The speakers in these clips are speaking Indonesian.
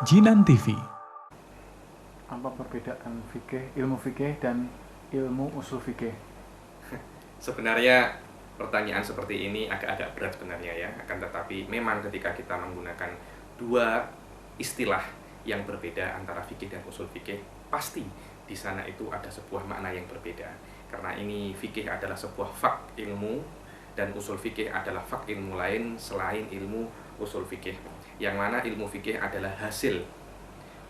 Jinan TV. Apa perbedaan ilmu fikih dan ilmu usul fikih? Sebenarnya pertanyaan seperti ini agak-agak berat sebenarnya ya, akan tetapi memang ketika kita menggunakan dua istilah yang berbeda antara fikih dan usul fikih, pasti di sana itu ada sebuah makna yang berbeda. Karena ini fikih adalah sebuah fak ilmu dan usul fikih adalah fak ilmu lain selain ilmu usul fikih. Yang mana ilmu fikih adalah hasil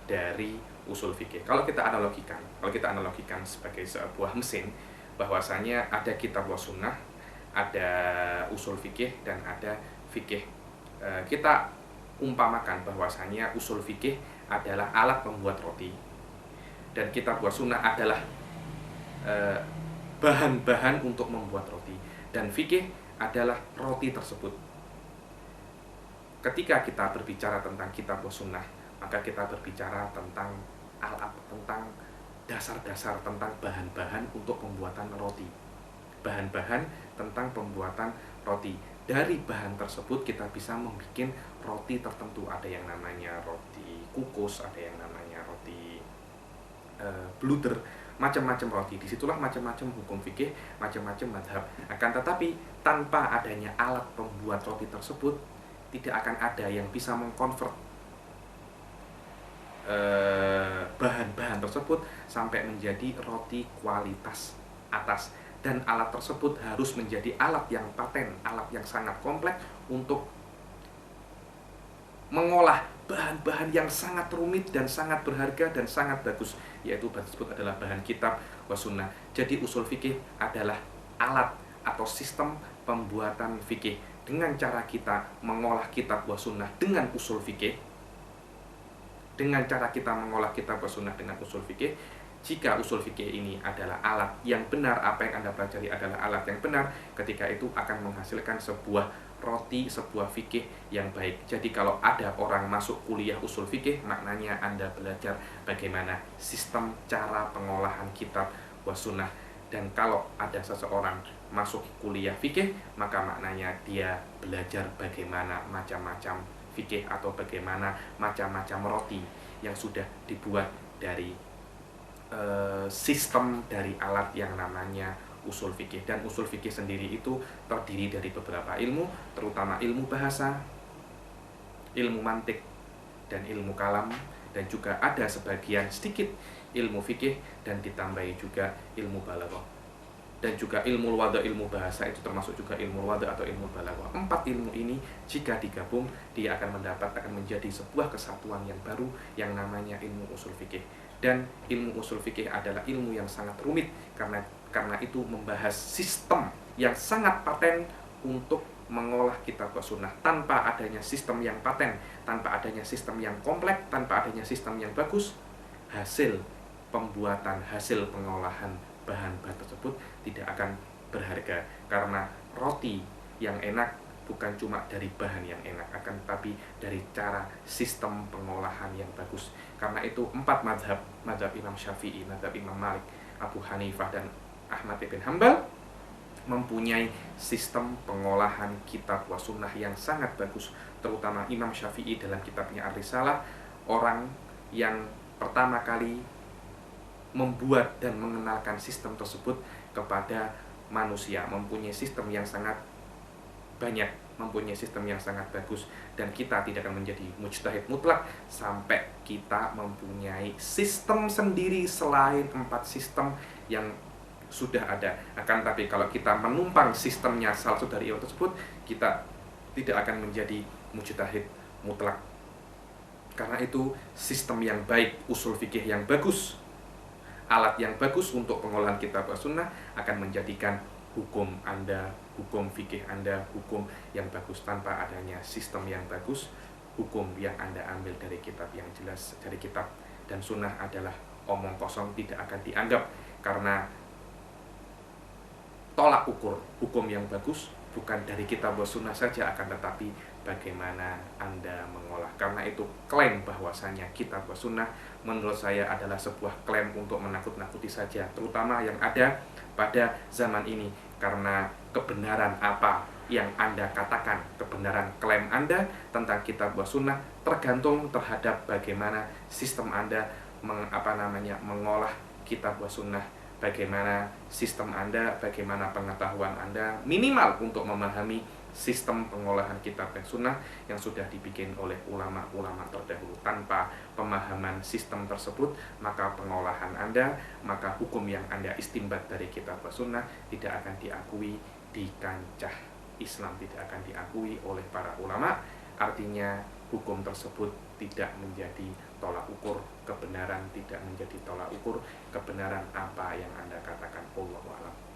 dari usul fikih. Kalau kita analogikan sebagai sebuah mesin, bahwasanya ada kitab wa sunnah, ada usul fikih dan ada fikih. Kita umpamakan bahwasanya usul fikih adalah alat pembuat roti dan kitab wa sunnah adalah bahan-bahan untuk membuat roti, dan fikih adalah roti tersebut. Ketika kita berbicara tentang kitab wa sunnah, maka kita berbicara tentang alat, tentang dasar-dasar, tentang bahan-bahan untuk pembuatan roti. Bahan-bahan tentang pembuatan roti. Dari bahan tersebut kita bisa membuat roti tertentu. Ada yang namanya roti kukus, ada yang namanya roti bluder, macam-macam roti. Disitulah macam-macam hukum fikih, macam-macam madhab. Akan tetapi tanpa adanya alat pembuat roti tersebut, tidak akan ada yang bisa mengkonvert bahan-bahan tersebut sampai menjadi roti kualitas atas. Dan alat tersebut harus menjadi alat yang paten, alat yang sangat kompleks untuk mengolah bahan-bahan yang sangat rumit dan sangat berharga dan sangat bagus, yaitu bahan tersebut adalah bahan kitab wa sunnah. Jadi usul fikih adalah alat atau sistem pembuatan fikih. Dengan cara kita mengolah kitab wa sunnah dengan usul fikih, dengan cara kita mengolah kitab wa sunnah dengan usul fikih, jika usul fikih ini adalah alat yang benar, apa yang Anda pelajari adalah alat yang benar, ketika itu akan menghasilkan sebuah roti, sebuah fikih yang baik. Jadi kalau ada orang masuk kuliah usul fikih, maknanya Anda belajar bagaimana sistem cara pengolahan kitab wa sunnah. Dan kalau ada seseorang masuk kuliah fikih, maka maknanya dia belajar bagaimana macam-macam fikih atau bagaimana macam-macam roti yang sudah dibuat dari sistem dari alat yang namanya usul fikih. Dan usul fikih sendiri itu terdiri dari beberapa ilmu, terutama ilmu bahasa, ilmu mantik, dan ilmu kalam, dan juga ada sebagian sedikit ilmu fikih, dan ditambahi juga ilmu balaghah. Dan juga ilmu wada, ilmu bahasa itu termasuk juga ilmu wada atau ilmu balaghah. 4 ilmu ini jika digabung, dia akan menjadi sebuah kesatuan yang baru yang namanya ilmu usul fikih. Dan ilmu usul fikih adalah ilmu yang sangat rumit karena itu membahas sistem yang sangat paten untuk mengolah kitab wa sunnah. Tanpa adanya sistem yang paten, tanpa adanya sistem yang kompleks, tanpa adanya sistem yang bagus, hasil pembuatan, hasil pengolahan bahan-bahan tersebut tidak akan berharga. Karena roti yang enak bukan cuma dari bahan yang enak, akan tetapi dari cara sistem pengolahan yang bagus. Karena itu 4 mazhab Imam Syafi'i, mazhab Imam Malik, Abu Hanifah, dan Ahmad ibn Hanbal mempunyai sistem pengolahan kitab wa sunnah yang sangat bagus. Terutama Imam Syafi'i dalam kitabnya Ar-Risalah, orang yang pertama kali membuat dan mengenalkan sistem tersebut kepada manusia, mempunyai sistem yang sangat banyak, mempunyai sistem yang sangat bagus. Dan kita tidak akan menjadi mujtahid mutlak sampai kita mempunyai sistem sendiri selain 4 sistem yang sudah ada. Akan tapi kalau kita menumpang sistemnya salah satu dari ilmu tersebut, kita tidak akan menjadi mujtahid mutlak. Karena itu sistem yang baik, usul fikih yang bagus, alat yang bagus untuk pengolahan kitab wa sunnah akan menjadikan hukum Anda, hukum fikih Anda, hukum yang bagus. Tanpa adanya sistem yang bagus, hukum yang Anda ambil dari kitab yang jelas, dari kitab dan sunnah adalah omong kosong, tidak akan dianggap. Karena tolak ukur hukum yang bagus bukan dari kitab wa sunnah saja, akan tetapi bagaimana Anda mengolah. Karena itu klaim bahwasanya kitab wa sunnah menurut saya adalah sebuah klaim untuk menakut-nakuti saja, terutama yang ada pada zaman ini. Karena kebenaran apa yang Anda katakan, kebenaran klaim Anda tentang kitab wa sunnah tergantung terhadap bagaimana sistem Anda mengolah kitab wa sunnah, bagaimana sistem Anda, bagaimana pengetahuan Anda minimal untuk memahami sistem pengolahan kitab dan sunnah yang sudah dibikin oleh ulama-ulama terdahulu. Tanpa pemahaman sistem tersebut, maka pengolahan Anda, maka hukum yang Anda istinbat dari kitab dan sunnah tidak akan diakui di kancah Islam, tidak akan diakui oleh para ulama. Artinya hukum tersebut tidak menjadi tolak ukur kebenaran, tidak menjadi tolak ukur kebenaran apa yang Anda katakan. Wallahu a'lam.